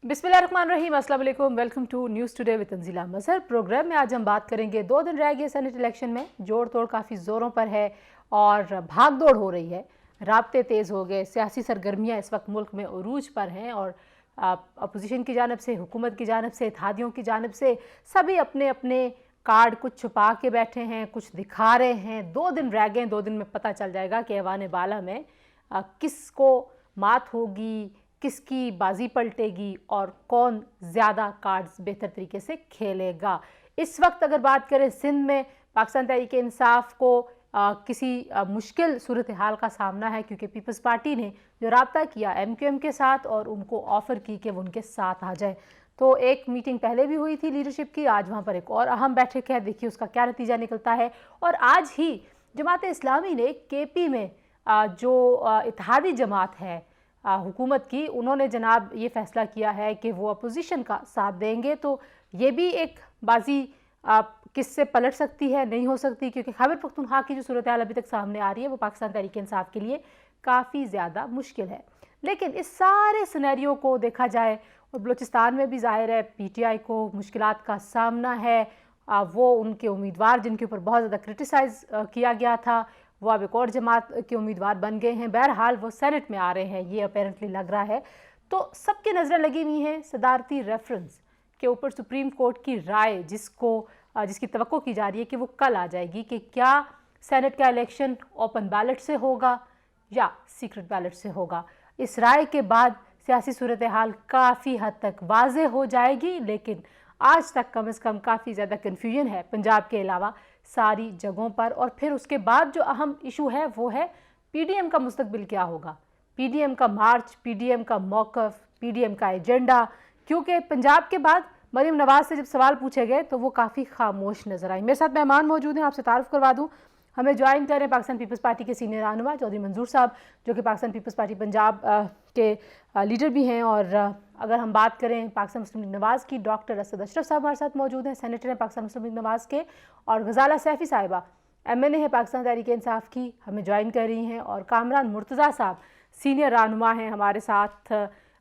बिस्मिल्लाहिर्रहमानिर्रहीम, अस्सलाम वालेकुम। Welcome to news today with Tanzeela Mazhar. Programme में आज हम बात करेंगे 2 दिन रह गए सेनेट इलेक्शन में, जोड़ तोड़ काफ़ी ज़ोरों पर है और भाग दौड़ हो रही है। राब्ते तेज़ हो गए, सियासी सरगर्मियाँ इस वक्त मुल्क में उरूज पर हैं और अपोजिशन की जानब से, हुकूमत की जानब से, इत्तेहादियों की जानब से सभी अपने अपने कार्ड कुछ छुपा के बैठे हैं, कुछ दिखा रहे हैं। 2 दिन रह गए, 2 दिन में पता चल जाएगा कि ऐवान बाला में किसको मात होगी, किसकी बाजी पलटेगी और कौन ज़्यादा कार्ड्स बेहतर तरीके से खेलेगा। इस वक्त अगर बात करें सिंध में, पाकिस्तान तहरीक इंसाफ को किसी मुश्किल सूरत हाल का सामना है, क्योंकि पीपल्स पार्टी ने जो राब्ता किया MQM के साथ और उनको ऑफ़र की कि वो उनके साथ आ जाए। तो एक मीटिंग पहले भी हुई थी लीडरशिप की, आज वहाँ पर एक और अहम बैठक है, देखिए उसका क्या नतीजा निकलता है। और आज ही जमात इस्लामी ने KP में जो इत्तेहादी जमात है हुकूमत की, उन्होंने जनाब ये फैसला किया है कि वो अपोजिशन का साथ देंगे। तो ये भी एक बाजी किससे पलट सकती है, नहीं हो सकती, क्योंकि खैबर पख्तूनख्वा की जो सूरत हाल अभी तक सामने आ रही है वो पाकिस्तान तहरीक इंसाफ के लिए काफ़ी ज़्यादा मुश्किल है। लेकिन इस सारे सिनेरियो को देखा जाए, और बलूचिस्तान में भी जाहिर है PTI को मुश्किलात का सामना है। वो उनके उम्मीदवार जिनके ऊपर बहुत ज़्यादा क्रिटिसाइज़ किया गया था, वो अब एक और जमात के उम्मीदवार बन गए हैं। बहरहाल वो सेनेट में आ रहे हैं, ये अपेरेंटली लग रहा है। तो सबकी नज़रें लगी हुई हैं सदारती रेफरेंस के ऊपर, सुप्रीम कोर्ट की राय जिसकी तवक्को की जा रही है कि वो कल आ जाएगी कि क्या सेनेट का इलेक्शन ओपन बैलेट से होगा या सीक्रेट बैलेट से होगा। इस राय के बाद सियासी सूरत हाल काफ़ी हद तक वाज़ेह हो जाएगी, लेकिन आज तक कम से कम काफ़ी ज़्यादा कन्फ्यूजन है पंजाब के अलावा सारी जगहों पर। और फिर उसके बाद जो अहम इशू है वो है PDM का मुस्तकबिल क्या होगा, PDM का मार्च, PDM का मौक़िफ़, PDM का एजेंडा। क्योंकि पंजाब के बाद मरीम नवाज़ से जब सवाल पूछे गए तो वो काफ़ी खामोश नजर आई। मेरे साथ मेहमान मौजूद हैं, आपसे तारुफ करवा दूँ। हमें ज्वाइन करें पाकिस्तान पीपल्स पार्टी के सीनियर रहनुमा चौधरी मंजूर साहब, जो कि पाकिस्तान पीपल्स पार्टी पंजाब के लीडर भी हैं। और अगर हम बात करें पाकिस्तान मुस्लिम लीग नवाज़ की, डॉक्टर असद अशरफ साहब हमारे साथ मौजूद हैं, सेनेटर हैं पाकिस्तान मुस्लिम लीग नवाज़ के। और गजाला सैफ़ी साहिबा MNA है पाकिस्तान तहरीक इंसाफ की, हमें ज्वाइन कर रही हैं। और कामरान मुर्तज़ा साहब सीनियर रहनुमा हैं हमारे साथ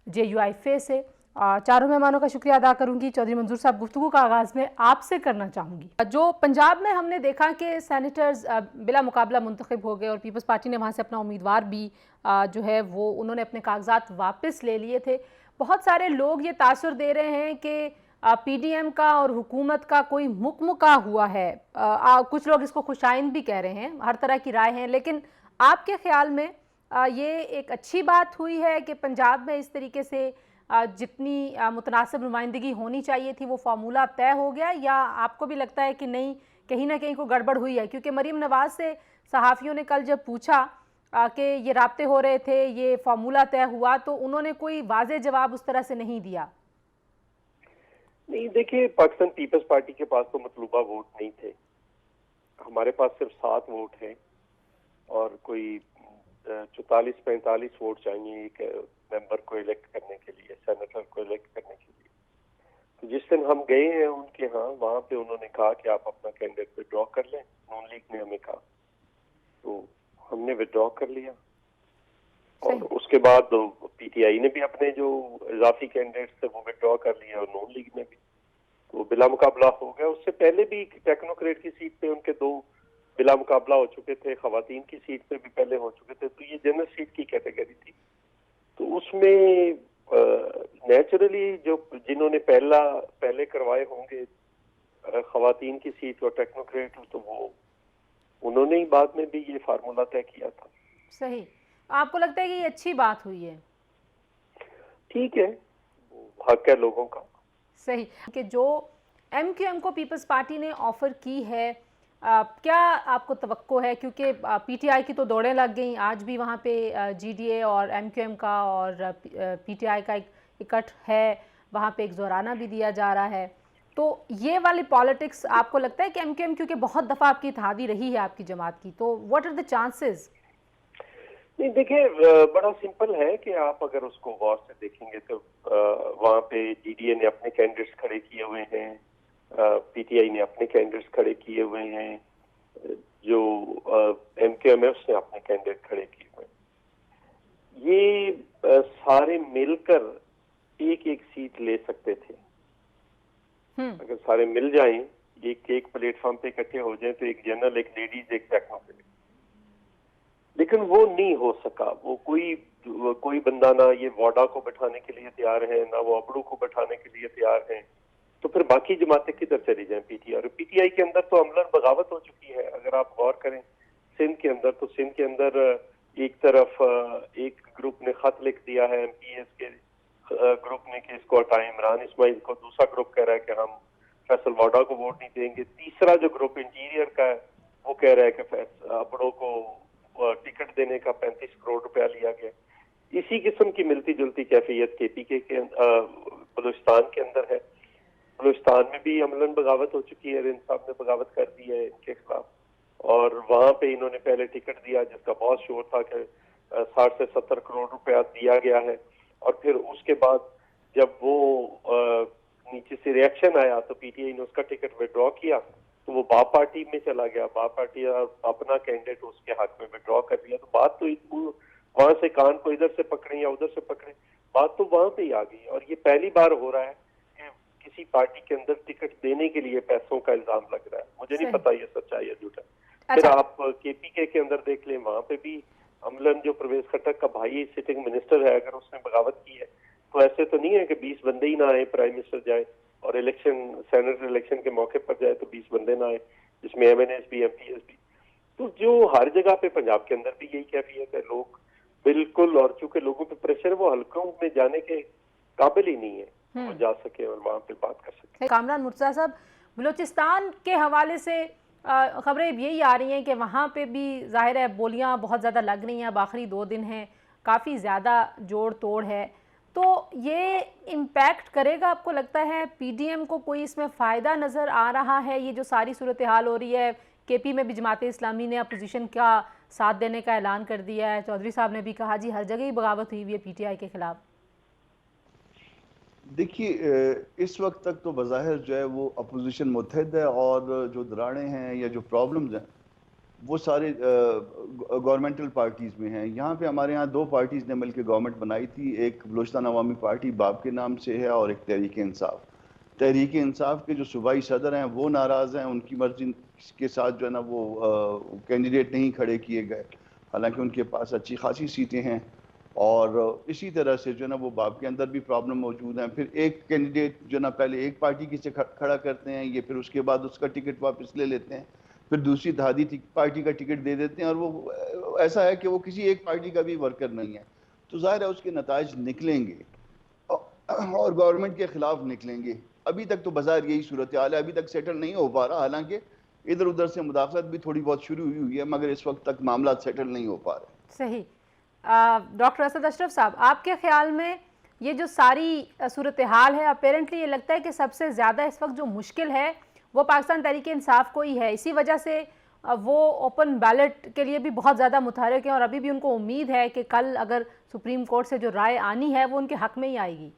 JUI फे से। चारों मेहमानों का शुक्रिया अदा करूंगी। चौधरी मंजूर साहब, गुफ्तगू का आगाज़ में आपसे करना चाहूँगी। जो पंजाब में हमने देखा कि सेनेटर्स बिला मुकाबला मुंतखब हो गए और पीपल्स पार्टी ने वहाँ से अपना उम्मीदवार भी जो है वो उन्होंने अपने कागजात वापस ले लिए थे। बहुत सारे लोग ये तासुर दे रहे हैं कि PDM का और हुकूमत का कोई मुकमुका हुआ है। कुछ लोग इसको खुशाइंद भी कह रहे हैं, हर तरह की राय हैं। लेकिन आपके ख्याल में ये एक अच्छी बात हुई है कि पंजाब में इस तरीके से जितनी मुतनासिब नुमाइंदगी होनी चाहिए थी वो फार्मूला तय हो गया, या आपको भी लगता है कि नहीं, कहीं ना कहीं को गड़बड़ हुई है? क्योंकि मरीम नवाज़ से सहाफ़ियों ने कल जब पूछा कि ये राब्ते हो रहे थे, ये फार्मूला तय हुआ, तो उन्होंने कोई वाज़ेह जवाब उस तरह से नहीं दिया। नहीं, देखिए, पाकिस्तान पीपल्स पार्टी के पास तो मतलूबा वोट नहीं थे। हमारे पास सिर्फ 7 वोट हैं और कोई 44-45 वोट चाहिए एक मेंबर को इलेक्ट करने के लिए, सेनेटर को इलेक्ट करने के लिए। तो जिस दिन हम गए हैं उनके यहाँ, वहां पे उन्होंने कहा कि आप अपना कैंडिडेट विड्रॉ कर लें। नून लीग ने हमें कहा, तो हमने विड्रॉ कर लिया। और उसके बाद PTI ने भी अपने जो इजाफी कैंडिडेट्स थे वो विड्रॉ कर लिया और नून लीग ने भी, तो बिला मुकाबला हो गया। उससे पहले भी टेक्नोक्रेट की सीट पे उनके 2 बिला मुकाबला हो चुके थे, खवातीन की सीट पे भी पहले हो चुके थे। तो ये जनरल सीट की कैटेगरी थी, तो उसमें नेचुरली जो जिन्होंने पहले करवाए होंगे खवातीन की सीट और टेक्नोक्रेट, तो वो उन्होंने ही बाद में भी ये फार्मूला तय किया था। सही। आपको लगता है कि ये अच्छी बात हुई है? ठीक है, हक है लोगों का। सही कि जो MQM को पीपल्स पार्टी ने ऑफ़र की है, क्या आपको तवक्को है? क्योंकि PTI की तो दौड़ें लग गई, आज भी वहाँ पे GDA और MQM का और PTI का एक इकट्ठ है, वहाँ पे एक ज़ोराना भी दिया जा रहा है। तो ये वाली पॉलिटिक्स आपको लगता है कि MQM, क्योंकि बहुत दफ़ा आपकी इत्तेहादी रही है आपकी जमात की, तो व्हाट आर द चांसेस? नहीं, देखिए, बड़ा सिंपल है कि आप अगर उसको गौर से देखेंगे तो वहाँ पे GDA ने अपने कैंडिडेट्स खड़े किए हुए हैं, PTI ने अपने कैंडिडेट्स खड़े किए हुए हैं, जो MQM है उसने अपने कैंडिडेट खड़े किए हुए हैं। ये सारे मिलकर एक एक सीट ले सकते थे। अगर सारे मिल जाएं, एक प्लेटफॉर्म पे इकट्ठे हो जाएं, तो एक जनरल, एक लेडीज, एक टेक्नोक्रेट। लेकिन वो नहीं हो सका। वो कोई बंदा ना ये वाडा को बैठाने के लिए तैयार है, ना वो अबड़ू को बैठाने के लिए तैयार है। तो फिर बाकी जमातें किधर चली जाएं? पीटीआई, और पीटीआई के अंदर तो अमलन बगावत हो चुकी है। अगर आप गौर करें सिंध के अंदर, तो सिंध के अंदर एक तरफ एक ग्रुप ने खत लिख दिया है एमपीएस के ग्रुप ने कि इसको हटाएं इमरान इस्माइल को। दूसरा ग्रुप कह रहा है कि हम फैसल वाडा को वोट नहीं देंगे। तीसरा जो ग्रुप इंटीरियर का है वो कह रहा है कि अबड़ो को टिकट देने का 35 करोड़ रुपया लिया गया। इसी किस्म की मिलती जुलती कैफियत केपीके के बलूचिस्तान के अंदर है। बलूचिस्तान में भी अमलन बगावत हो चुकी है। रिंद साहब ने बगावत कर दी है इनके खिलाफ, और वहां पे इन्होंने पहले टिकट दिया जिसका बहुत शोर था कि 60 से 70 करोड़ रुपया दिया गया है। और फिर उसके बाद जब वो नीचे से रिएक्शन आया तो पीटीआई ने उसका टिकट विड्रॉ किया, तो वो बाप पार्टी में चला गया। बाप पार्टी अपना कैंडिडेट उसके हक में विड्रॉ कर दिया। तो बात तो वहां से कान को इधर से पकड़े या उधर से पकड़े, बात तो वहां पे ही आ गई। और ये पहली बार हो रहा है कि किसी पार्टी के अंदर टिकट देने के लिए पैसों का इल्जाम लग रहा है। मुझे नहीं पता ये सच्चाई है झूठा। फिर आप केपीके के अंदर देख लें, वहां पे भी अमलन जो परवेज खट्टक का भाई सिटिंग मिनिस्टर है, अगर उसने बगावत की है तो ऐसे तो नहीं है कि 20 बंदे ही ना आए, प्राइम मिनिस्टर जाए और सेनेट इलेक्शन के मौके पर जाए तो 20 बंदे ना आए, जिसमें एमएनएस भी, एमपीएस भी। तो जो हर जगह पे पंजाब के अंदर भी यही कैफियत है। लोग बिल्कुल, और चूंकि लोगों पे प्रेशर, वो हल्कों में जाने के काबिल ही नहीं है वो जा सके और वहां पे बात कर सके। कामरान मुर्तज़ा साहब, बलूचिस्तान के हवाले से खबरें यही आ रही हैं कि वहाँ पे भी जाहिर है बोलियाँ बहुत ज़्यादा लग रही हैं। अब आखिरी 2 दिन हैं, काफ़ी ज़्यादा जोड़ तोड़ है। तो ये इम्पैक्ट करेगा, आपको लगता है पीडीएम को कोई इसमें फ़ायदा नज़र आ रहा है? ये जो सारी सूरत हाल हो रही है, केपी में भी जमात इस्लामी ने अपोजिशन का साथ देने का ऐलान कर दिया है। चौधरी साहब ने भी कहा जी हर जगह ही बगावत हुई हुई है पीटीआई के खिलाफ। देखिए, इस वक्त तक तो बज़ाहिर जो है वो अपोजिशन मुत्तहिद है, और जो दरारें हैं या जो प्रॉब्लम्स हैं वो सारे गवर्नमेंटल पार्टीज़ में हैं। यहाँ पे हमारे यहाँ 2 पार्टीज़ ने मिलकर गवर्नमेंट बनाई थी। एक बलूचिस्तान अवामी पार्टी बाप के नाम से है, और एक तहरीक इंसाफ। तहरीक इंसाफ के जो सूबाई सदर हैं वो नाराज़ हैं, उनकी मर्जी के साथ जो है ना वो कैंडिडेट नहीं खड़े किए गए, हालांकि उनके पास अच्छी खासी सीटें हैं। और इसी तरह से जो है ना वो बाप के अंदर भी प्रॉब्लम मौजूद है। फिर एक कैंडिडेट जो ना पहले एक पार्टी की से खड़ा करते हैं, ये फिर उसके बाद उसका टिकट वापस ले लेते हैं, फिर दूसरी इत्तेहादी पार्टी का टिकट दे देते हैं, और वो ऐसा है कि वो किसी एक पार्टी का भी वर्कर नहीं है। तो जाहिर है उसके नताइज निकलेंगे और गवर्नमेंट के खिलाफ निकलेंगे। अभी तक तो बाजार यही सूरत हाल है, अभी तक सेटल नहीं हो पा रहा। हालांकि इधर उधर से मुदाखलत भी थोड़ी बहुत शुरू हुई है, मगर इस वक्त तक मामला सेटल नहीं हो पा रहे। सही। डॉक्टर असद अशरफ साहब, आपके ख्याल में ये जो सारी सूरत हाल है, अपेरेंटली ये लगता है कि सबसे ज़्यादा इस वक्त जो मुश्किल है वो पाकिस्तान तहरीक इंसाफ को ही है। इसी वजह से वो ओपन बैलेट के लिए भी बहुत ज़्यादा मुतहरिक हैं, और अभी भी उनको उम्मीद है कि कल अगर सुप्रीम कोर्ट से जो राय आनी है वो उनके हक में ही आएगी।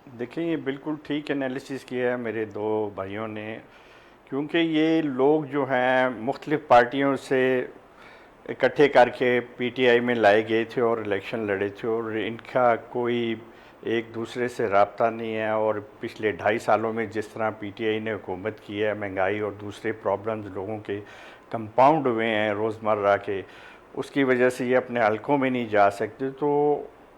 देखिए, ये बिल्कुल ठीक एनालिसिस किया है मेरे 2 भाइयों ने, क्योंकि ये लोग जो हैं मुख्तलिफ़ पार्टियों से इकट्ठे करके पीटीआई में लाए गए थे और इलेक्शन लड़े थे, और इनका कोई एक दूसरे से रब्ता नहीं है। और पिछले 2.5 सालों में जिस तरह पीटीआई ने हुकूमत की है, महंगाई और दूसरे प्रॉब्लम्स लोगों के कंपाउंड हुए हैं रोज़मर्रा के, उसकी वजह से ये अपने हलकों में नहीं जा सकते। तो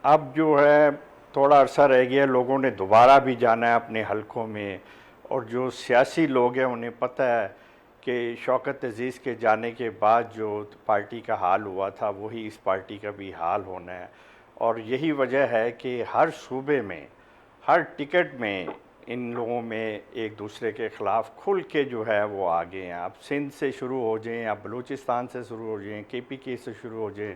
अब जो है थोड़ा अरसा रह गया, लोगों ने दोबारा भी जाना है अपने हलकों में, और जो सियासी लोग हैं उन्हें पता है कि शौकत अज़ीज़ के जाने के बाद जो पार्टी का हाल हुआ था वही इस पार्टी का भी हाल होना है। और यही वजह है कि हर सूबे में, हर टिकट में इन लोगों में एक दूसरे के ख़िलाफ़ खुल के जो है वो आगे हैं। आप सिंध से शुरू हो जाएं, आप बलूचिस्तान से शुरू हो जाएं, केपीके से शुरू हो जाएं,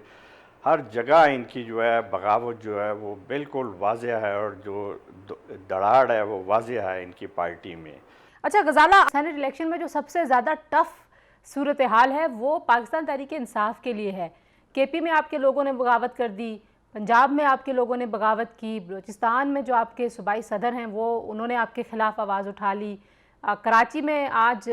हर जगह इनकी जो है बगावत जो है वो बिल्कुल वाज़ेह है, और जो दराड़ है वो वाज़ेह है इनकी पार्टी में। अच्छा गजाला, सेनेट इलेक्शन में जो सबसे ज़्यादा टफ सूरत हाल है वो पाकिस्तान तहरीक इंसाफ के लिए है। केपी में आपके लोगों ने बगावत कर दी, पंजाब में आपके लोगों ने बगावत की, बलूचिस्तान में जो आपके सूबाई सदर हैं वो उन्होंने आपके ख़िलाफ़ आवाज़ उठा ली, कराची में आज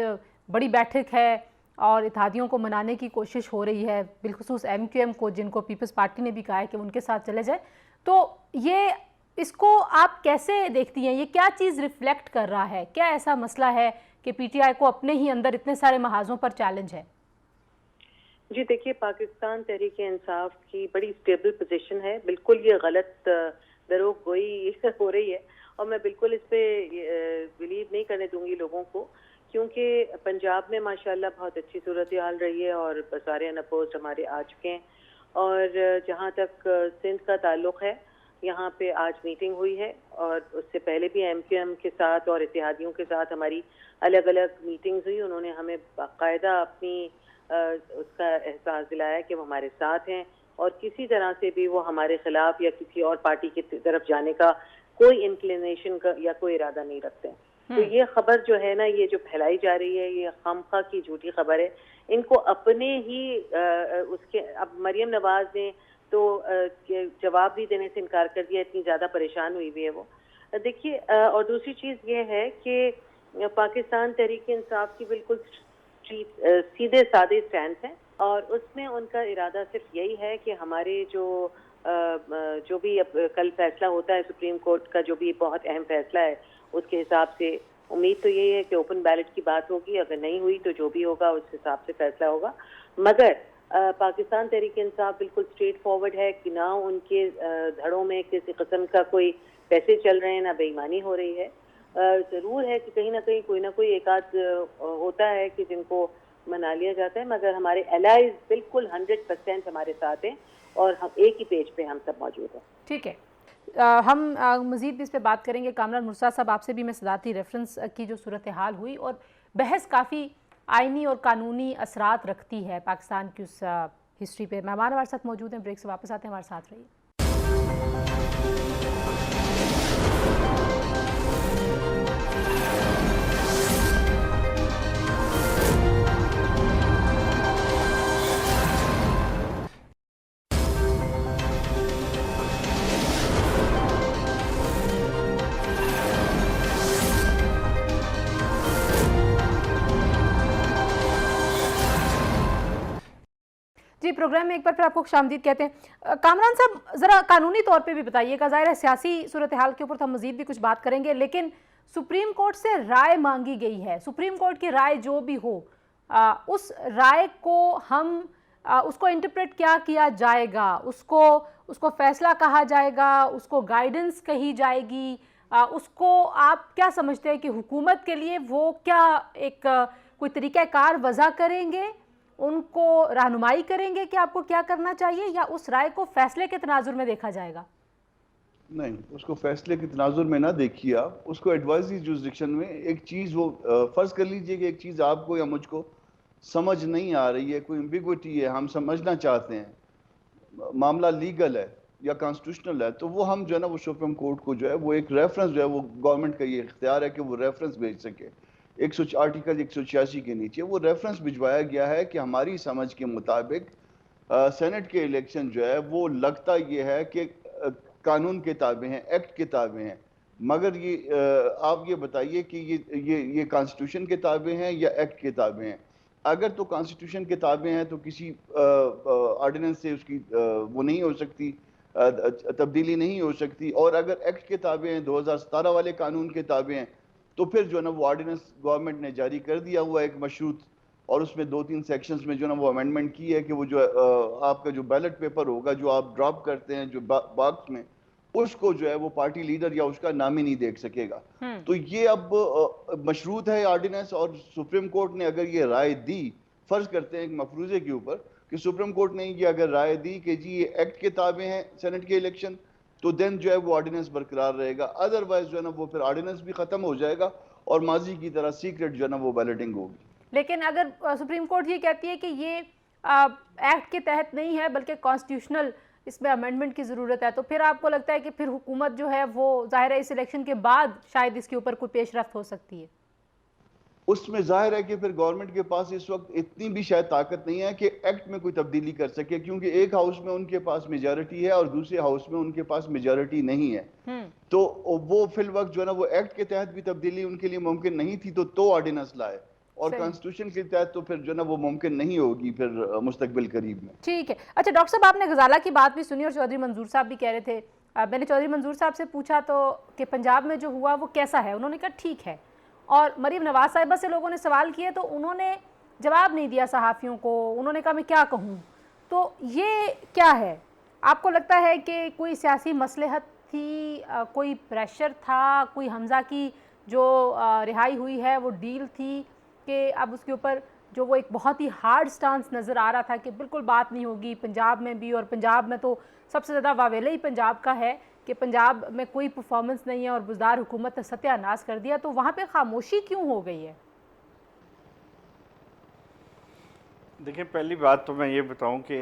बड़ी बैठक है और इत्तेहादियों को मनाने की कोशिश हो रही है, बिलखुसूस MQM को, जिनको पीपल्स पार्टी ने भी कहा है कि उनके साथ चले जाए। तो ये इसको आप कैसे देखती हैं? ये क्या चीज़ रिफ्लेक्ट कर रहा है? क्या ऐसा मसला है कि PTI को अपने ही अंदर इतने सारे महाजों पर चैलेंज है? जी देखिए, पाकिस्तान तहरीक इंसाफ की बड़ी स्टेबल पोजीशन है। बिल्कुल ये गलत दरोग गोई हो रही है और मैं बिल्कुल इस पे बिलीव नहीं करने दूंगी लोगों को, क्योंकि पंजाब में माशाल्लाह बहुत अच्छी सूरत हाल रही है और सारे अनअपोज्ड हमारे आ चुके हैं। और जहाँ तक सिंध का ताल्लुक है, यहाँ पे आज मीटिंग हुई है और उससे पहले भी MQM के साथ और इत्तेहादियों के साथ हमारी अलग अलग मीटिंग्स हुई। उन्होंने हमें बाकायदा अपनी उसका एहसास दिलाया कि वो हमारे साथ हैं और किसी तरह से भी वो हमारे खिलाफ या किसी और पार्टी की तरफ जाने का कोई इंक्लिनेशन का या कोई इरादा नहीं रखते हैं। तो ये खबर जो है ना, ये जो फैलाई जा रही है, ये खामखा की झूठी खबर है। इनको अपने ही उसके अब मरियम नवाज ने तो जवाब भी देने से इनकार कर दिया, इतनी ज्यादा परेशान हुई हुई है वो। देखिए, और दूसरी चीज ये है कि पाकिस्तान तहरीक इंसाफ की बिल्कुल सीधे साधे स्टैंड है और उसमें उनका इरादा सिर्फ यही है कि हमारे जो भी अब कल फैसला होता है सुप्रीम कोर्ट का, जो भी बहुत अहम फैसला है, उसके हिसाब से उम्मीद तो यही है कि ओपन बैलेट की बात होगी। अगर नहीं हुई तो जो भी होगा उस हिसाब से फैसला होगा। मगर पाकिस्तान तहरीक इंसाफ बिल्कुल स्ट्रेट फॉरवर्ड है कि ना उनके धड़ों में किसी किस्म का कोई पैसे चल रहे हैं, ना बेईमानी हो रही है। जरूर है कि कहीं ना कोई एक आध होता है कि जिनको मना लिया जाता है, मगर हमारे एलाइज बिल्कुल 100% हमारे साथ हैं और हम एक ही पेज पे हम सब मौजूद हैं। ठीक है, हम मज़ीद भी इस पे बात करेंगे। कामरान मुर्तज़ा साहब, आपसे भी मैं सदाती रेफरेंस की जो सूरत हाल हुई और बहस काफ़ी आइनी और कानूनी असरात रखती है पाकिस्तान की उस हिस्ट्री पे। मेहमान हमारे साथ मौजूद हैं, ब्रेक से वापस आते हैं, हमारे साथ रहिए। जी, प्रोग्राम में एक बार फिर आपको खुशामदीद कहते हैं। कामरान साहब, ज़रा कानूनी तौर पे भी बताइएगा। ज़ाहिर है सियासी सूरत हाल के ऊपर तो हम मज़ीद भी कुछ बात करेंगे, लेकिन सुप्रीम कोर्ट से राय मांगी गई है। सुप्रीम कोर्ट की राय जो भी हो, उस राय को हम उसको इंटरप्रेट क्या किया जाएगा? उसको फैसला कहा जाएगा, उसको गाइडेंस कही जाएगी, उसको आप क्या समझते हैं कि हुकूमत के लिए वो क्या एक कोई तरीक़ाकार वज़ा करेंगे, उनको रहनुमाई करेंगे कि आपको क्या करना चाहिए, या उस राय को फैसले के तनाजुर में देखा जाएगा? नहीं, उसको फैसले के तनाजुर में ना देखिए आप, उसको एडवाइजरी जुरिसडिक्शन में एक चीज़ वो फर्ज कर लीजिए कि एक चीज़ आपको या मुझको समझ नहीं आ रही है, कोई एम्बिग्विटी है, हम समझना चाहते हैं, मामला लीगल है या कॉन्स्टिट्यूशनल है, तो वो हम जो है ना वो सुप्रीम कोर्ट को जो है वो एक रेफरेंस जो है वो गवर्नमेंट का ये इख्तियार है कि वो रेफरेंस भेज सके। आर्टिकल 186 के नीचे वो रेफरेंस भिजवाया गया है कि हमारी समझ के मुताबिक सेनेट के इलेक्शन जो है वो लगता ये है कि कानून के ताबे हैं, एक्ट के ताबे हैं, मगर ये आप ये बताइए कि ये कॉन्स्टिट्यूशन के ताबे हैं या एक्ट के ताबे हैं। अगर तो कॉन्स्टिट्यूशन के ताबे हैं तो किसी ऑर्डिनेंस से उसकी वो नहीं हो सकती, तब्दीली नहीं हो सकती, और अगर एक्ट के ताबे हैं, 2017 वाले कानून के ताबे हैं, तो फिर जो है ना वो ऑर्डिनेंस गवर्नमेंट ने जारी कर दिया हुआ एक मशरूत, और उसमें 2-3 सेक्शंस में जो है ना वो अमेंडमेंट की है कि वो जो आपका जो बैलेट पेपर होगा जो आप ड्रॉप करते हैं जो बॉक्स में, उसको जो है वो पार्टी लीडर या उसका नाम ही नहीं देख सकेगा। तो ये अब मशरूत है ऑर्डिनेंस, और सुप्रीम कोर्ट ने अगर ये राय दी, फर्ज करते हैं एक मफरूजे के ऊपर कि सुप्रीम कोर्ट ने ये अगर राय दी कि जी ये एक्ट के ताबे हैं सेनेट के इलेक्शन, तो देन जो है वो ऑर्डिनेंस बरकरार रहेगा। अदरवाइज जो है ना वो फिर ऑर्डिनेंस भी खत्म हो जाएगा और माजी की तरह सीक्रेट जो है ना वो बैलेटिंग होगी। लेकिन अगर सुप्रीम कोर्ट ये कहती है कि ये एक्ट के तहत नहीं है बल्कि कॉन्स्टिट्यूशनल इसमें अमेंडमेंट की ज़रूरत है, तो फिर आपको लगता है कि फिर हुकूमत जो है वो ज़ाहिर है इस इलेक्शन के बाद शायद इसके ऊपर कोई पेशरफ्त हो सकती है? उसमें जाहिर है कि फिर गवर्नमेंट के पास इस वक्त इतनी भी शायद ताकत नहीं है कि एक्ट में कोई तब्दीली कर सके, क्योंकि एक हाउस में उनके पास मेजॉरिटी है और दूसरे हाउस में उनके पास मेजॉरिटी नहीं है। तो वो फिल वक्त जो है ना वो एक्ट के तहत भी तब्दीली उनके लिए मुमकिन नहीं थी, तो ऑर्डिनेंस लाए। और सही। कॉन्स्टिट्यूशन के तहत तो फिर जो ना वो मुमकिन नहीं होगी फिर मुस्तकबिल करीब में। ठीक है। अच्छा डॉक्टर साहब, आपने गजाला की बात भी सुनी और चौधरी मंजूर साहब भी कह रहे थे। मैंने चौधरी मंजूर साहब से पूछा तो कि पंजाब में जो हुआ वो कैसा है, उन्होंने कहा ठीक है। और मरीम नवाज साहिबा से लोगों ने सवाल किए तो उन्होंने जवाब नहीं दिया सहाफ़ियों को, उन्होंने कहा मैं क्या कहूँ। तो ये क्या है, आपको लगता है कि कोई सियासी मसलहत थी, कोई प्रेशर था, कोई हमज़ा की जो रिहाई हुई है वो डील थी कि अब उसके ऊपर जो वो एक बहुत ही हार्ड स्टांस नज़र आ रहा था कि बिल्कुल बात नहीं होगी पंजाब में भी, और पंजाब में तो सबसे ज़्यादा वावेला ही पंजाब का है कि पंजाब में कोई परफॉर्मेंस नहीं है और बुज़दार हुकूमत ने सत्यानाश कर दिया, तो वहाँ पे खामोशी क्यों हो गई है? देखिए, पहली बात तो मैं ये बताऊं कि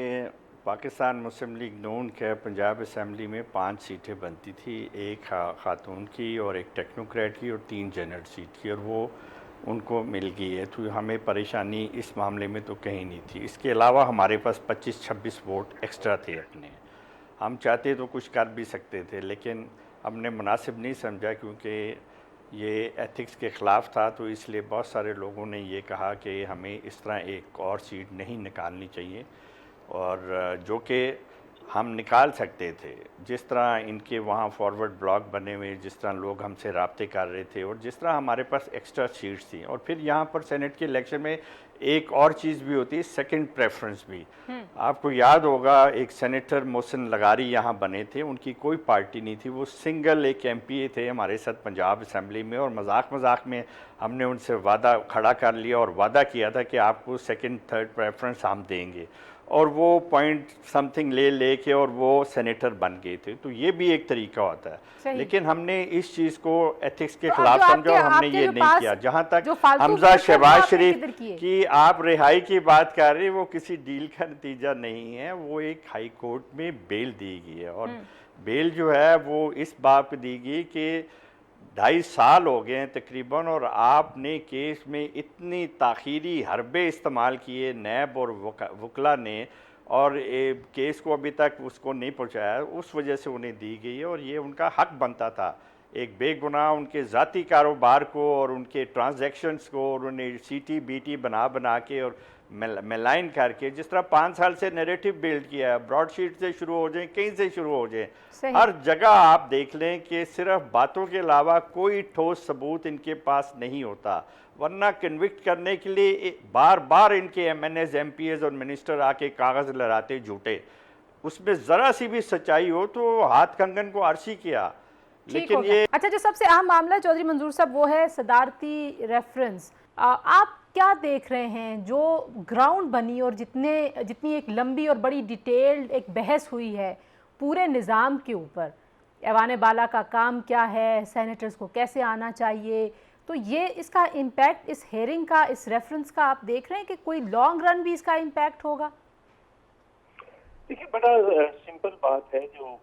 पाकिस्तान मुस्लिम लीग नून के पंजाब असम्बली में 5 सीटें बनती थी, एक खातून की और एक टेक्नोक्रेट की और 3 जनरल सीट की, और वो उनको मिल गई है। तो हमें परेशानी इस मामले में तो कहीं नहीं थी। इसके अलावा हमारे पास 25-26 वोट एक्स्ट्रा थे अपने, हम चाहते तो कुछ कर भी सकते थे, लेकिन हमने मुनासिब नहीं समझा क्योंकि ये एथिक्स के ख़िलाफ़ था। तो इसलिए बहुत सारे लोगों ने ये कहा कि हमें इस तरह एक और सीट नहीं निकालनी चाहिए, और जो कि हम निकाल सकते थे। जिस तरह इनके वहाँ फॉरवर्ड ब्लॉक बने हुए, जिस तरह लोग हमसे राब्ते कर रहे थे, और जिस तरह हमारे पास एक्स्ट्रा सीट्स थी। और फिर यहाँ पर सेनेट के इलेक्शन में एक और चीज़ भी होती है, सेकंड प्रेफरेंस भी। आपको याद होगा एक सेनेटर मोहसिन लगारी यहाँ बने थे, उनकी कोई पार्टी नहीं थी, वो सिंगल एक एमपीए थे हमारे साथ पंजाब असम्बली में, और मजाक मजाक में हमने उनसे वादा खड़ा कर लिया और वादा किया था कि आपको सेकंड थर्ड प्रेफरेंस हम देंगे, और वो पॉइंट समथिंग ले के और वो सेनेटर बन गए थे। तो ये भी एक तरीका होता है, लेकिन हमने इस चीज़ को एथिक्स के खिलाफ समझा और हमने ये नहीं किया। जहाँ तक हमजा शहबाज शरीफ की आप रिहाई की बात कर रहे हैं, वो किसी डील का नतीजा नहीं है, वो एक हाई कोर्ट में बेल दी गई है, और बेल जो है वो इस बात पर दी गई कि 2.5 साल हो गए हैं तकरीबन, और आपने केस में इतनी ताख़ीरी हरबे इस्तेमाल किए नैब और वकला ने, और केस को अभी तक उसको नहीं पहुंचाया, उस वजह से उन्हें दी गई है। और ये उनका हक बनता था, एक बेगुनाह उनके ज़ाती कारोबार को और उनके ट्रांजैक्शंस को, और उन्हें सीटी बीटी बना के और मेलाइन करके, जिस तरह 5 साल से नैरेटिव बिल्ड किया है, ब्रॉडशीट से शुरू हो जाए, कहीं से शुरू हो जाए, हर जगह आप देख लें कि सिर्फ बातों के अलावा कोई ठोस सबूत इनके पास नहीं होता। वरना कन्विक्ट करने के लिए बार बार इनके एमएनएस, एमपीएस और मिनिस्टर आके कागज़ लहराते झूठे, उसमें ज़रा सी भी सच्चाई हो तो हाथ कंगन को आरसी किया। लेकिन ये अच्छा, जो सबसे अहम मामला चौधरी मंजूर साहब वो है सदारती रेफरेंस। आप क्या देख रहे हैं जो ग्राउंड बनी और जितनी एक लंबी और बड़ी डिटेल्ड एक बहस हुई है पूरे निज़ाम के ऊपर, ऐवान बाला का काम क्या है, सेनेटर्स को कैसे आना चाहिए, तो ये इसका इम्पैक्ट इस हेयरिंग का, इस रेफरेंस का आप देख रहे हैं कि कोई लॉन्ग रन भी इसका इम्पैक्ट होगा? देखिए, बड़ा सिंपल बात है, जो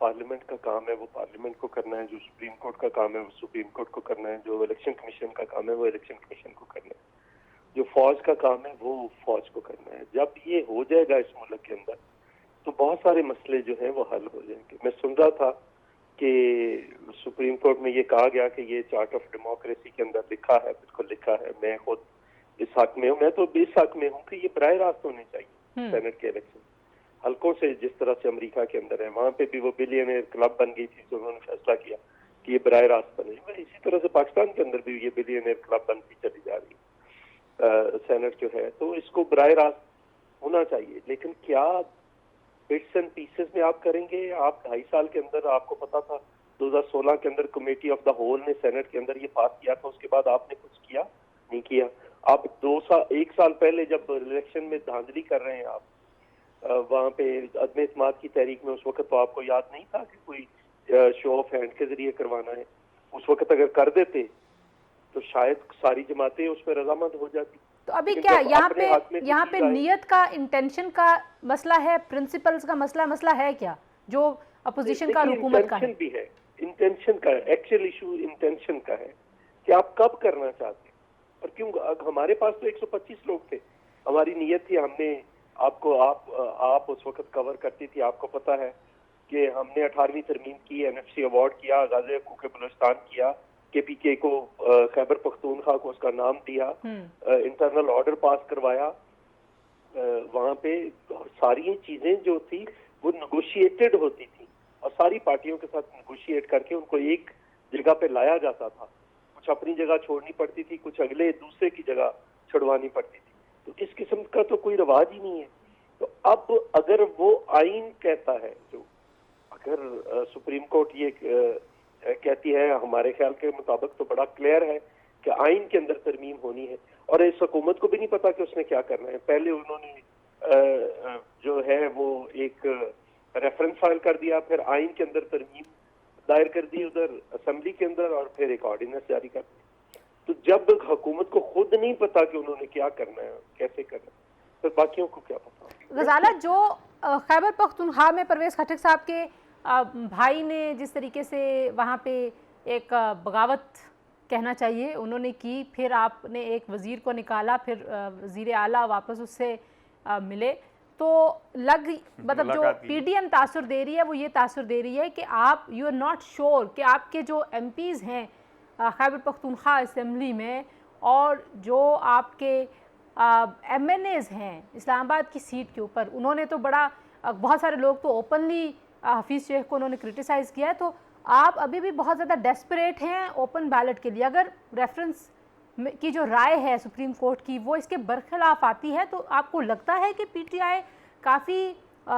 पार्लियामेंट का काम है वो पार्लियामेंट को करना है, जो सुप्रीम कोर्ट का काम है वो सुप्रीम कोर्ट को करना है, जो इलेक्शन कमीशन का काम है वो इलेक्शन कमीशन को करना है, जो फौज का काम है वो फौज को करना है। जब ये हो जाएगा इस मुल्क के अंदर तो बहुत सारे मसले जो हैं वो हल हो जाएंगे। मैं सुन रहा था कि सुप्रीम कोर्ट में ये कहा गया कि ये चार्ट ऑफ डेमोक्रेसी के अंदर लिखा है, बिल्कुल लिखा है, मैं खुद इस हक में हूँ, मैं तो इस हक में हूँ कि ये बराह रास्त होने चाहिए। सेनेट के इलेक्शन हल्कों से जिस तरह से अमेरिका के अंदर है, वहां पे भी वो बिलियनियर क्लब बन गई थी, तो उन्होंने फैसला किया कि ये बराह रास्त बने। इसी तरह से पाकिस्तान के अंदर भी ये बिलियनियर क्लब बनती चली जा रही है, सेनेट जो है, तो इसको बराह रास्त होना चाहिए। लेकिन क्या बिट्स एंड पीसेस में आप करेंगे? आप 2.5 साल के अंदर, आपको पता था 2016 के अंदर कमेटी ऑफ द होल ने सेनेट के अंदर ये पास किया था, उसके बाद आपने कुछ किया नहीं किया। आप 1 साल पहले जब इलेक्शन में धांधली कर रहे हैं, आप वहां पे अदम इत्मीनान की तहरीक में, उस वक्त तो आपको याद नहीं था कि कोई शो ऑफ हैंड के जरिए करवाना है। उस वक्त अगर कर देते तो शायद सारी जमातें उस पर रजामंद हो जाती। तो अभी क्या यहाँ पे नियत का, इंटेंशन का मसला है, प्रिंसिपल्स का मसला है क्या, जो अपोजिशन का, हुकूमत का है? भी है, इंटेंशन का, एक्चुअल इशू इंटेंशन का है कि आप कब करना चाहते हैं और क्यों। हमारे पास तो 125 लोग थे, हमारी नियत थी, हमने आप उस वक्त कवर करती थी, आपको पता है कि हमने 18वीं तरमीम की, एनएफसी अवार्ड किया, गाज़ी हकूक़ बलूचिस्तान किया, KPK को खैबर पख्तूनख्वा को उसका नाम दिया, इंटरनल ऑर्डर पास करवाया, वहां पे सारी चीजें जो थी वो नेगोशिएटेड होती थी और सारी पार्टियों के साथ नेगोशिएट करके उनको एक जगह पे लाया जाता था। कुछ अपनी जगह छोड़नी पड़ती थी, कुछ अगले दूसरे की जगह छुड़वानी पड़ती थी। तो इस किस्म का तो कोई रिवाज ही नहीं है। तो अब अगर वो आइन कहता है, जो अगर सुप्रीम कोर्ट ये कहती है, हमारे ख्याल के मुताबिक तो बड़ा क्लियर है कि आइन के अंदर तरमीम होनी है और इस हुकूमत को भी नहीं पता कि उसने क्या करना है। पहले उन्होंने जो है वो एक रेफरेंस फाइल कर दिया, फिर आइन के अंदर तरमीम दायर कर दी उधर असेंबली के अंदर और फिर एक ऑर्डिनेंस जारी कर दी। तो जब हुकूमत को खुद नहीं पता कि उन्होंने क्या करना है, कैसे करना है, फिर बाकियों को क्या पता। गजाला, जो खैबर पख्तूनख्वा में परवेज़ खटक साहब के भाई ने जिस तरीके से वहाँ पे एक बगावत कहना चाहिए उन्होंने की, फिर आपने एक वज़ीर को निकाला, फिर वज़ीर आला वापस उससे मिले, तो मतलब जो PDM तासुर दे रही है वो ये तासुर दे रही है कि आप यू आर नॉट श्योर कि आपके जो MPs हैं खैबर पख्तूनख्वा असेंबली में और जो आपके MNAs हैं इस्लामाबाद की सीट के ऊपर, उन्होंने तो बहुत सारे लोग तो ओपनली हफीज़ शेख को उन्होंने क्रिटिसाइज़ किया है। तो आप अभी भी बहुत ज़्यादा डेस्परेट हैं ओपन बैलेट के लिए। अगर रेफरेंस की जो राय है सुप्रीम कोर्ट की वो इसके बरखिलाफ आती है, तो आपको लगता है कि PTI काफ़ी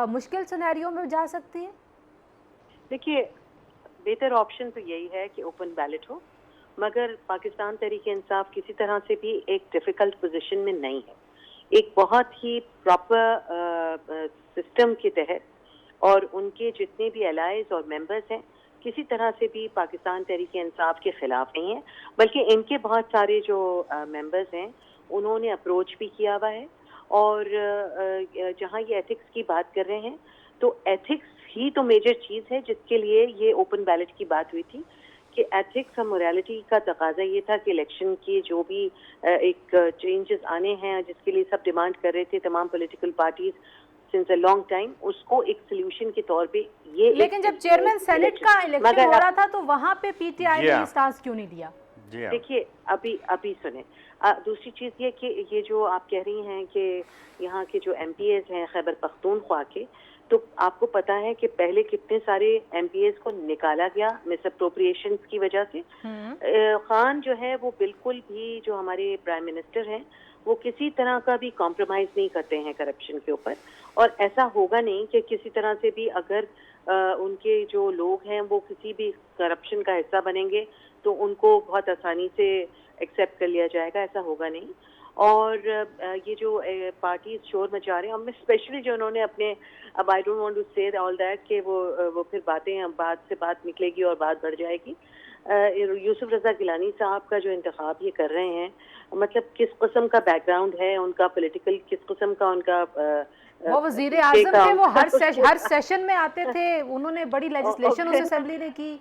मुश्किल सिनेरियो में जा सकती है? देखिए, बेहतर ऑप्शन तो यही है कि ओपन बैलेट हो, मगर पाकिस्तान तहरीक इंसाफ किसी तरह से भी एक डिफ़िकल्ट पोजीशन में नहीं है। एक बहुत ही प्रॉपर सिस्टम के तहत और उनके जितने भी एलाइज और मेंबर्स हैं किसी तरह से भी पाकिस्तान तहरीक इंसाफ के खिलाफ नहीं है, बल्कि इनके बहुत सारे जो मेंबर्स हैं उन्होंने अप्रोच भी किया हुआ है। और जहाँ ये एथिक्स की बात कर रहे हैं, तो एथिक्स ही तो मेजर चीज़ है जिसके लिए ये ओपन बैलेट की बात हुई थी कि एथिक्स और मोरालिटी का तकाजा ये था कि इलेक्शन के जो भी एक चेंजेस आने हैं जिसके लिए सब डिमांड कर रहे थे, तमाम political parties since a long time, उसको एक सोल्यूशन के तौर पे ये। लेकिन जब चेयरमैन सेनेट का इलेक्शन हो रहा था तो वहाँ पे PTI ने स्टांस क्यों नहीं लिया? देखिए, अभी सुने, दूसरी चीज़ ये कि ये जो आप कह रही हैं कि यहाँ के जो MPs हैं खैबर पख्तूनख्वा के, तो आपको पता है कि पहले कितने सारे MPs को निकाला गया मिसअप्रोप्रिएशंस की वजह से। खान जो है वो बिल्कुल भी, जो हमारे प्राइम मिनिस्टर हैं, वो किसी तरह का भी कॉम्प्रोमाइज़ नहीं करते हैं करप्शन के ऊपर, और ऐसा होगा नहीं कि किसी तरह से भी अगर उनके जो लोग हैं वो किसी भी करप्शन का हिस्सा बनेंगे तो उनको बहुत आसानी से एक्सेप्ट कर लिया जाएगा, ऐसा होगा नहीं। और ये जो पार्टीज शोर मचा रहे हैं, हम स्पेशली जो उन्होंने अपने, अब आई डोंट वांट टू से ऑल दैट कि वो फिर बातें बात से बात निकलेगी और बात बढ़ जाएगी। यूसुफ रजा गिलानी साहब का जो इंतखाब ये कर रहे हैं, मतलब किस किस्म का बैकग्राउंड है उनका, पॉलिटिकल किस किस्म का उनका, वो वज़ीर आज़म थे, वो हर सेशन में आते थे, उन्होंने बड़ी लेजिस्लेशन उस असेंबली ने की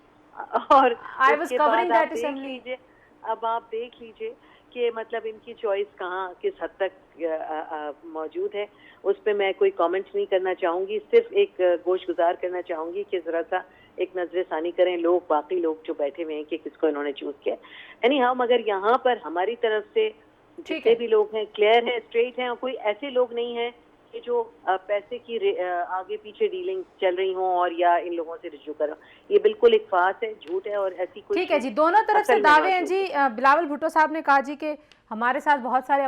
और I was covering that assembly. अब आप देख लीजिए कि मतलब इनकी चॉइस कहाँ किस हद तक मौजूद है, उस पर मैं कोई कमेंट नहीं करना चाहूँगी, सिर्फ एक गोशगुजार करना चाहूँगी कि ज़रा सा एक नजरसानी करें लोग, बाकी लोग जो बैठे हुए हैं कि किसको इन्होंने चूज किया। यानी हम मगर यहाँ पर हमारी तरफ से जितने भी लोग हैं क्लियर हैं, स्ट्रेट हैं, और कोई ऐसे लोग नहीं हैं कि जो पैसे की आगे पीछे डीलिंग चल रही हों और या इन लोगों से रिज्यू करो। ये बिल्कुल एक फास है, झूठ है और ऐसी कोई। ठीक है जी, दोनों तरफ से दावे हैं जी। बिलावल भुट्टो साहब ने कहा जी कि हमारे साथ बहुत सारे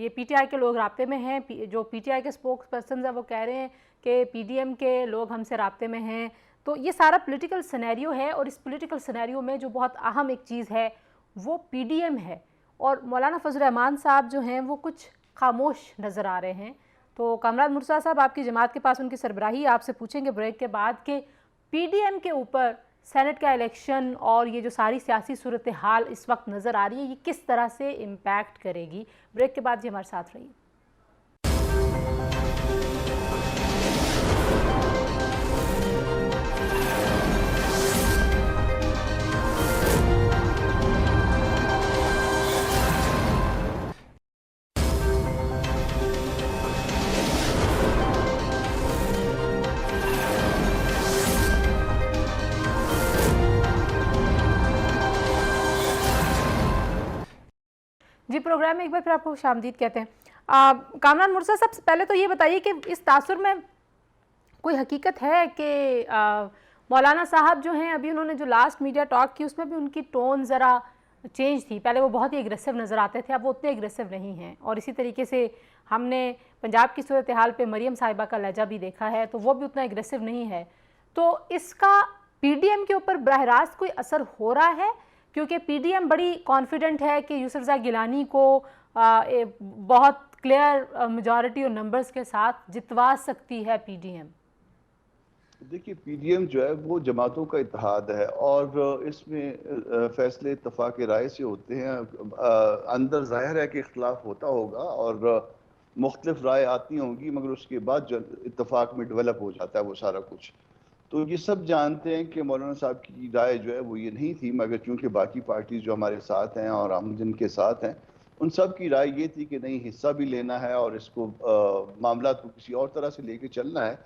ये PTI के लोग राब्ते में हैं, जो PTI के स्पोक्स पर्सन है वो कह रहे हैं कि PDM के लोग हमसे राब्ते में हैं। तो ये सारा पॉलिटिकल सिनेरियो है और इस पॉलिटिकल सिनेरियो में जो बहुत अहम एक चीज़ है वो PDM है, और मौलाना फजल रहमान साहब जो हैं वो कुछ खामोश नज़र आ रहे हैं। तो कामरान मुर्तज़ा साहब, आपकी जमात के पास उनकी सरबराही आपसे पूछेंगे ब्रेक के बाद कि PDM के ऊपर सेनेट का इलेक्शन और ये जो सारी सियासी सूरत हाल इस वक्त नज़र आ रही है, ये किस तरह से इम्पैक्ट करेगी। ब्रेक के बाद जी हमारे साथ रहिए। प्रोग्राम में एक बार फिर आपको खुशामदीद कहते हैं। कामरान मुर्सा साहब, पहले तो ये बताइए कि इस तासुर में कोई हकीकत है कि मौलाना साहब जो हैं, अभी उन्होंने जो लास्ट मीडिया टॉक की उसमें भी उनकी टोन ज़रा चेंज थी। पहले वो बहुत ही एग्रेसिव नज़र आते थे, अब वो उतने एग्रेसिव नहीं हैं। और इसी तरीके से हमने पंजाब की सूरत हाल पे मरियम साहिबा का लहजा भी देखा है, तो वो भी उतना एग्रेसिव नहीं है। तो इसका पीडीएम के ऊपर बराह रास्त कोई असर हो रहा है? क्योंकि पीडीएम बड़ी कॉन्फिडेंट है कि यूसुफजई गिलानी को बहुत क्लियर मेजॉरिटी और नंबर्स के साथ जितवा सकती है पीडीएम। देखिए, पीडीएम जो है वो जमातों का इत्तेहाद है और इसमें फैसले इत्तफाक राय से होते हैं। अंदर जाहिर है कि इख्तलाफ होता होगा और मुख्तलिफ राय आती होंगी, मगर उसके बाद जो इत्तफाक में डेवलप हो जाता है वो सारा कुछ। तो ये सब जानते हैं कि मौलाना साहब की राय जो है वो ये नहीं थी, मगर चूंकि बाकी पार्टीज जो हमारे साथ हैं और हम जिनके साथ हैं उन सब की राय ये थी कि नहीं, हिस्सा भी लेना है और इसको मामला को किसी और तरह से लेके चलना है।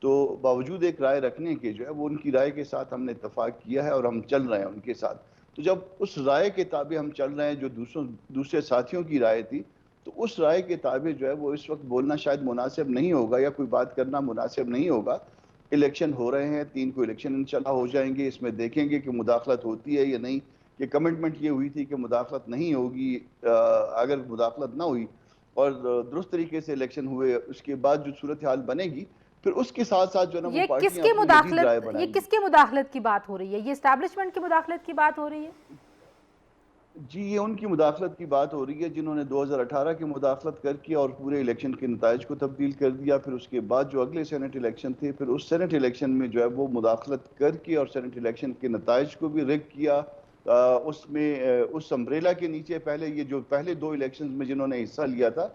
तो बावजूद एक राय रखने के जो है वो उनकी राय के साथ हमने इत्तफाक किया है और हम चल रहे हैं उनके साथ। तो जब उस राय के ताबे हम चल रहे हैं जो दूसरे साथियों की राय थी, तो उस राय के ताबे जो है वो इस वक्त बोलना शायद मुनासिब नहीं होगा या कोई बात करना मुनासिब नहीं होगा। इलेक्शन हो रहे हैं, 3 को इलेक्शन इंशाल्लाह हो जाएंगे, इसमें देखेंगे कि मुदाखलत होती है या नहीं। ये कमिटमेंट ये हुई थी कि मुदाखलत नहीं होगी। अगर मुदाखलत ना हुई और दुरुस्त तरीके से इलेक्शन हुए, उसके बाद जो सूरत हाल बनेगी फिर उसके साथ साथ जो है ना वो पार्टियां किसकी मुदाखलत की बात हो रही है? ये एस्टैब्लिशमेंट की मुदाखलत की बात हो रही है? जी, ये उनकी मुदाखलत की बात हो रही है जिन्होंने 2018 की मुदाखलत करके और पूरे इलेक्शन के नताइज को तब्दील कर दिया। फिर उसके बाद जो अगले सेनेट इलेक्शन थे, फिर उस सेनेट इलेक्शन में जो है वो मुदाखलत करके और सेनेट इलेक्शन के नताइज को भी रिग किया। उसमें उस अम्ब्रेला के नीचे पहले 2 इलेक्शन में जिन्होंने हिस्सा लिया था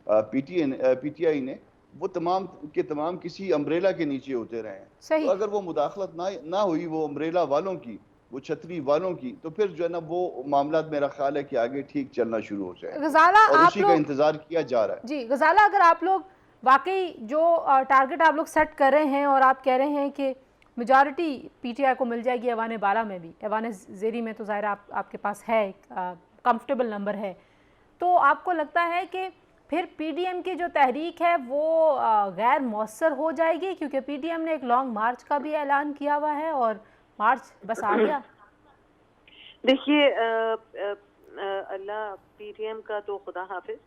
पीटीआई ने, वो तमाम के तमाम किसी अम्ब्रेला के नीचे होते रहे हैं। तो अगर वो मुदाखलत ना हुई वो अम्ब्रेला वालों की, वो छतरी वालों की, तो फिर जो है ना वो मामला मेरा ख्याल है कि आगे ठीक चलना शुरू हो जाए और उसी का इंतजार किया जा रहा है। जी गजाला, अगर आप लोग वाकई जो टारगेट आप लोग सेट कर रहे हैं और आप कह रहे हैं कि मेजॉरिटी पीटीआई को मिल जाएगी ऐवान बाला में भी, ऐवान ज़ेरी में तो ज़ाहिर आपके पास है, कंफर्टेबल नंबर है, तो आपको लगता है कि फिर पीडीएम की जो तहरीक है वो गैर मौसर हो जाएगी? क्योंकि पीडीएम ने एक लॉन्ग मार्च का भी ऐलान किया हुआ है और मार्च बस आ गया। देखिए, अल्लाह पीडीएम का तो खुदा हाफिज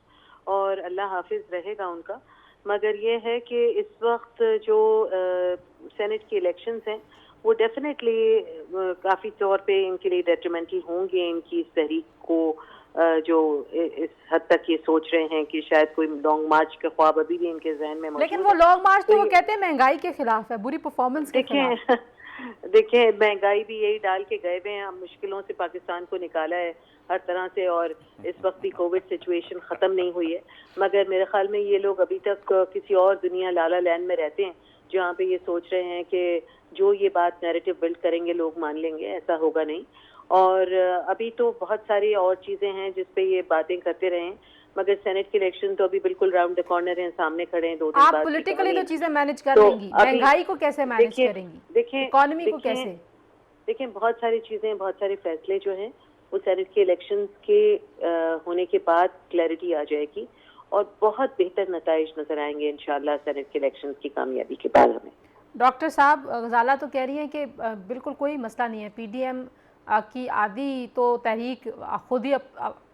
और अल्लाह हाफिज रहेगा उनका, मगर ये है कि इस वक्त जो सेनेट की इलेक्शंस हैं वो डेफिनेटली काफ़ी तौर पे इनके लिए डेट्रीमेंटल होंगे। इनकी इस तहरीक को जो इस हद तक ये सोच रहे हैं कि शायद कोई लॉन्ग मार्च के ख्वाब अभी भी इनके जहन में मौजूद है। लेकिन वो लॉन्ग मार्च तो वो कहते हैं महंगाई के खिलाफ है, बुरी परफॉर्मेंस के खिलाफ। देखिए, महंगाई भी यही डाल के गए हुए हैं। हम मुश्किलों से पाकिस्तान को निकाला है हर तरह से, और इस वक्त भी कोविड सिचुएशन ख़त्म नहीं हुई है, मगर मेरे ख्याल में ये लोग अभी तक किसी और दुनिया लाला लैंड में रहते हैं जहाँ पे ये सोच रहे हैं कि जो ये बात नैरेटिव बिल्ड करेंगे लोग मान लेंगे। ऐसा होगा नहीं। और अभी तो बहुत सारी और चीज़ें हैं जिस पे ये बातें करते रहे, मगर सेनेट के इलेक्शन तो अभी बिल्कुल राउंड द कॉर्नर हैं, सामने खड़े हैं। 2 दिन बाद आप पॉलिटिकली तो चीजें मैनेज कर लेंगी, महंगाई को कैसे मैनेज करेंगी? देखिए, इकोनॉमी को कैसे? देखिए, बहुत सारी चीजें, बहुत सारे फैसले जो हैं वो सेनेट के इलेक्शंस के होने के बाद क्लैरिटी आ जाएगी और बहुत बेहतर नताइज नजर आएंगे इंशाल्लाह सेनेट के इलेक्शंस की कामयाबी के बाद हमें। डॉक्टर साहब, गजाला तो कह रही हैं कि बिल्कुल कोई मसला नहीं है, पीडीएम की आधी तो तहरीक खुद ही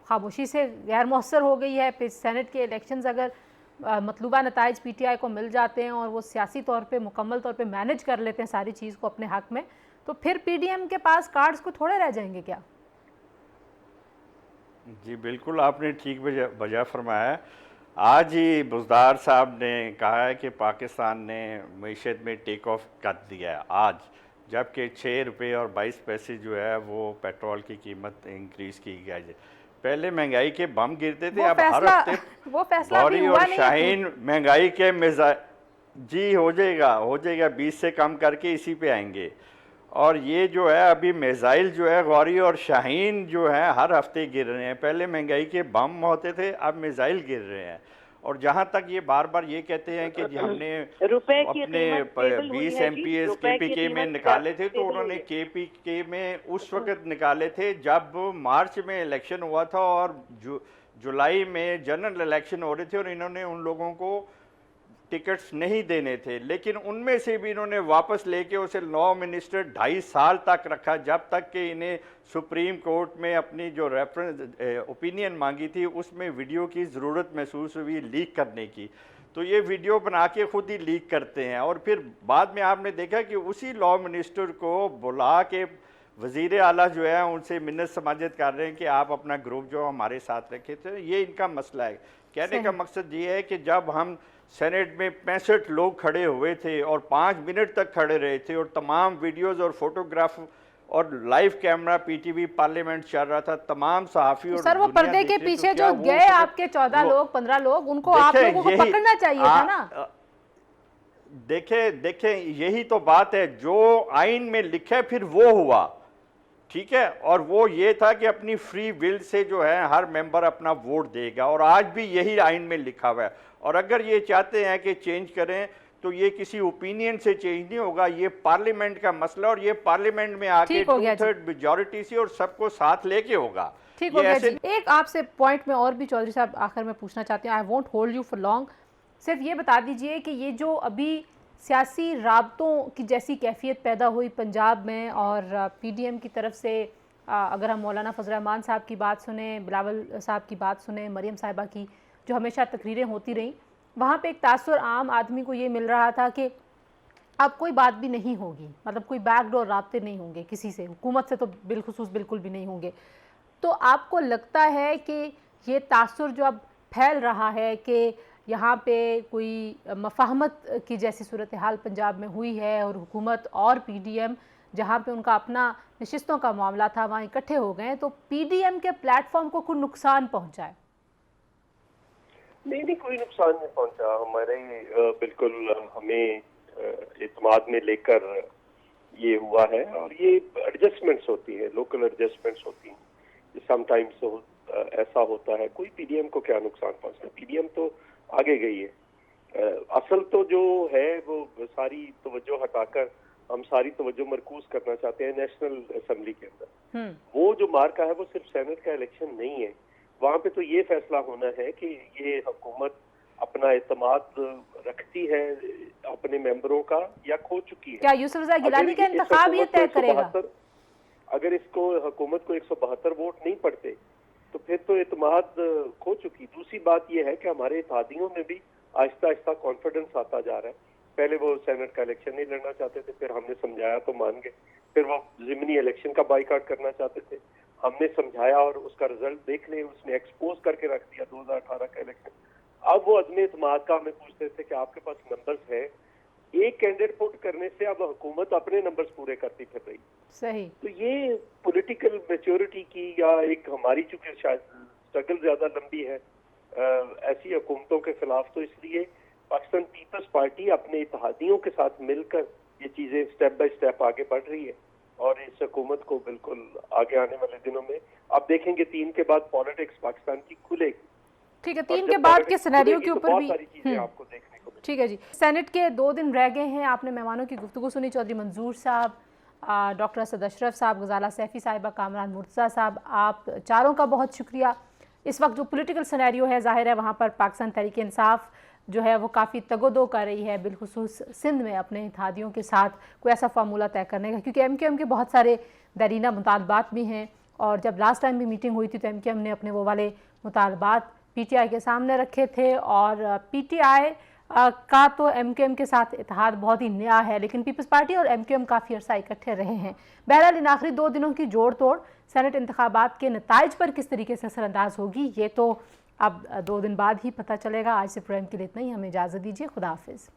खामोशी से गैर मौसर हो गई है। फिर सेनेट के इलेक्शंस अगर मतलूबा नताइज पीटीआई को मिल जाते हैं और वो सियासी तौर पे मुकम्मल तौर पे मैनेज कर लेते हैं सारी चीज़ को अपने हक में, तो फिर पीडीएम के पास कार्ड्स को थोड़े रह जाएंगे क्या? जी बिल्कुल, आपने ठीक वजह फरमाया। आज ही बुज़दार साहब ने कहा है कि पाकिस्तान ने मईशत में टेक ऑफ कर दिया है आज, जबकि 6 रुपये और 22 पैसे जो है वो पेट्रोल की कीमत इंक्रीज़ की गई है। पहले महंगाई के बम गिरते थे, अब हर हफ्ते वो फैसला भी हुआ और नहीं। शाहीन महंगाई के जी हो जाएगा 20 से कम करके इसी पे आएंगे। और ये जो है अभी मिसाइल जो है गौरी और शाहीन जो है हर हफ्ते गिर रहे हैं। पहले महंगाई के बम होते थे, अब मिसाइल गिर रहे हैं। और जहाँ तक ये बार बार ये कहते हैं कि हमने अपने 20 MPs KPK में निकाले थे, तो उन्होंने KPK में उस वक्त निकाले थे जब मार्च में इलेक्शन हुआ था और जुलाई में जनरल इलेक्शन हो रहे थे और इन्होंने उन लोगों को टिकट्स नहीं देने थे, लेकिन उनमें से भी इन्होंने वापस लेके उसे लॉ मिनिस्टर 2.5 साल तक रखा, जब तक कि इन्हें सुप्रीम कोर्ट में अपनी जो रेफरेंस ओपिनियन मांगी थी उसमें वीडियो की ज़रूरत महसूस हुई लीक करने की। तो ये वीडियो बना के खुद ही लीक करते हैं और फिर बाद में आपने देखा कि उसी लॉ मिनिस्टर को बुला के वज़ीर आला जो है उनसे मिन्नत समाजत कर रहे हैं कि आप अपना ग्रुप जो हमारे साथ रखे थे। ये इनका मसला है। कहने का मकसद ये है कि जब हम सेनेट में 65 लोग खड़े हुए थे और 5 मिनट तक खड़े रहे थे और तमाम वीडियोस और फोटोग्राफ और लाइव कैमरा पीटीवी पार्लियामेंट चल रहा था, तमाम सहाफ़ी और सर वो पर्दे के पीछे जो गए आपके 14 लोग 15 लोग, उनको आप लोगों को पकड़ना चाहिए था ना। देखे यही तो बात है, जो आइन में लिखा है फिर वो हुआ, ठीक है। और वो ये था कि अपनी फ्री विल से जो है हर मेंबर अपना वोट देगा और आज भी यही आइन में लिखा हुआ है। और अगर ये चाहते हैं कि चेंज करें तो ये किसी ओपिनियन से चेंज नहीं होगा, ये पार्लियामेंट का मसला और ये पार्लियामेंट में आके 2/3 मेजॉरिटी से और सबको साथ लेके होगा। ठीक हो गया जी। एक आपसे पॉइंट में और भी चौधरी साहब आखिर में पूछना चाहती हूँ, I won't hold you for long. सिर्फ ये बता दीजिए कि ये जो अभी सियासी राबतों की जैसी कैफियत पैदा हुई पंजाब में और पीडीएम की तरफ से, अगर हम मौलाना फजल रहमान साहब की बात सुने, बिलावल साहब की बात सुने, मरियम साहिबा की जो हमेशा तकरीरें होती रहीं, वहाँ पे एक तासुर आम आदमी को ये मिल रहा था कि अब कोई बात भी नहीं होगी, मतलब कोई बैकडोर राब्ते नहीं होंगे किसी से, हुकूमत से तो बिलखुसूस बिल्कुल भी नहीं होंगे। तो आपको लगता है कि ये तासुर जो अब फैल रहा है कि यहाँ पे कोई मफाहमत की जैसी सूरत हाल पंजाब में हुई है और हुकूमत और पीडीएम जहाँ पे उनका अपना नशिस्तों का मामला था वहाँ इकट्ठे हो गए, तो पीडीएम के प्लेटफॉर्म को कोई नुकसान पहुँचा है? नहीं, कोई नुकसान नहीं पहुंचा। हमारे बिल्कुल हमें इत्मीनान में लेकर ये हुआ है और ये एडजस्टमेंट्स होती है, लोकल एडजस्टमेंट्स होती हैं। समटाइम्स ऐसा होता है। कोई पीडीएम को क्या नुकसान पहुंचा? पीडीएम तो आगे गई है। असल तो जो है वो सारी तवज्जो हटाकर हम सारी तवज्जो मरकूज करना चाहते हैं नेशनल असेंबली के अंदर। वो जो मार्का है वो सिर्फ सेनेट का इलेक्शन नहीं है, वहाँ पे तो ये फैसला होना है कि ये हुकूमत अपना एतमाद रखती है अपने मेंबरों का या खो चुकी है। क्या यूसुफ रज़ा गिलानी का इंतखाब ये तय करेगा? अगर इसको हुकूमत को 172 वोट नहीं पड़ते तो फिर तो एतमाद खो चुकी। दूसरी बात यह है कि हमारे इत्तेहादियों में भी आहिस्ता आहिस्ता कॉन्फिडेंस आता जा रहा है। पहले वो सेनेट का इलेक्शन नहीं लड़ना चाहते थे, फिर हमने समझाया तो मान गए। फिर वो ज़िमनी इलेक्शन का बाइकाट करना चाहते थे, हमने समझाया और उसका रिजल्ट देख ले, उसने एक्सपोज करके रख दिया 2018 का इलेक्शन। अब वो अदम एतमाद का हमें पूछते थे कि आपके पास नंबर्स है, एक कैंडिडेट पुट करने से अब हुकूमत अपने नंबर्स पूरे करती फिर रही। सही। तो ये पॉलिटिकल मैच्योरिटी की या एक हमारी चूंकि शायद स्ट्रगल ज्यादा लंबी है ऐसी हुकूमतों के खिलाफ, तो इसलिए पाकिस्तान पीपल्स पार्टी अपने इत्तेहादियों के साथ मिलकर ये चीजें स्टेप बाय स्टेप आगे बढ़ रही है और इस हुकूमत को बिल्कुल आगे आने वाले दिनों में आप देखेंगे 3 के बाद पॉलिटिक्स पाकिस्तान की खुलेगी। ठीक है, 3 के बाद के सिनेरियो के ऊपर भी सारी चीजें आपको देखने को। ठीक है जी। सेनेट के 2 दिन रह गए हैं, आपने मेहमानों की गुफ्तगू सुनी, चौधरी मंजूर साहब, डॉक्टर असद अशरफ साहब, गजाला सैफी साहिबा, कामरान मुर्तज़ा साहब, आप चारों का बहुत शुक्रिया। इस वक्त जो पॉलिटिकल सिनेरियो है ज़ाहिर है वहाँ पर पाकिस्तान तहरीक इंसाफ जो है वो काफ़ी तगोदो कर रही है, बिलखुसूस सिंध में अपने इत्तेहादियों के साथ कोई ऐसा फार्मूला तय करने का, क्योंकि एमक्यूएम के बहुत सारे दरीना मुतालबात भी हैं और जब लास्ट टाइम भी मीटिंग हुई थी तो एमक्यूएम ने अपने वो वाले मुतालबात पीटीआई के सामने रखे थे और पीटीआई का तो एमक्यूएम के साथ इत्तेहाद बहुत ही नया है, लेकिन पीपल्स पार्टी और एमक्यूएम काफ़ी अरसा इकट्ठे रहे हैं। बहरहाल इन आखिरी 2 दिनों की जोड़ तोड़ सेनेट इंतखाबात के नताइज पर किस तरीके से असरअंदाज होगी ये तो अब 2 दिन बाद ही पता चलेगा। आज से प्रोग्राम के लिए इतना ही, हमें इजाज़त दीजिए, खुदा हाफिज़।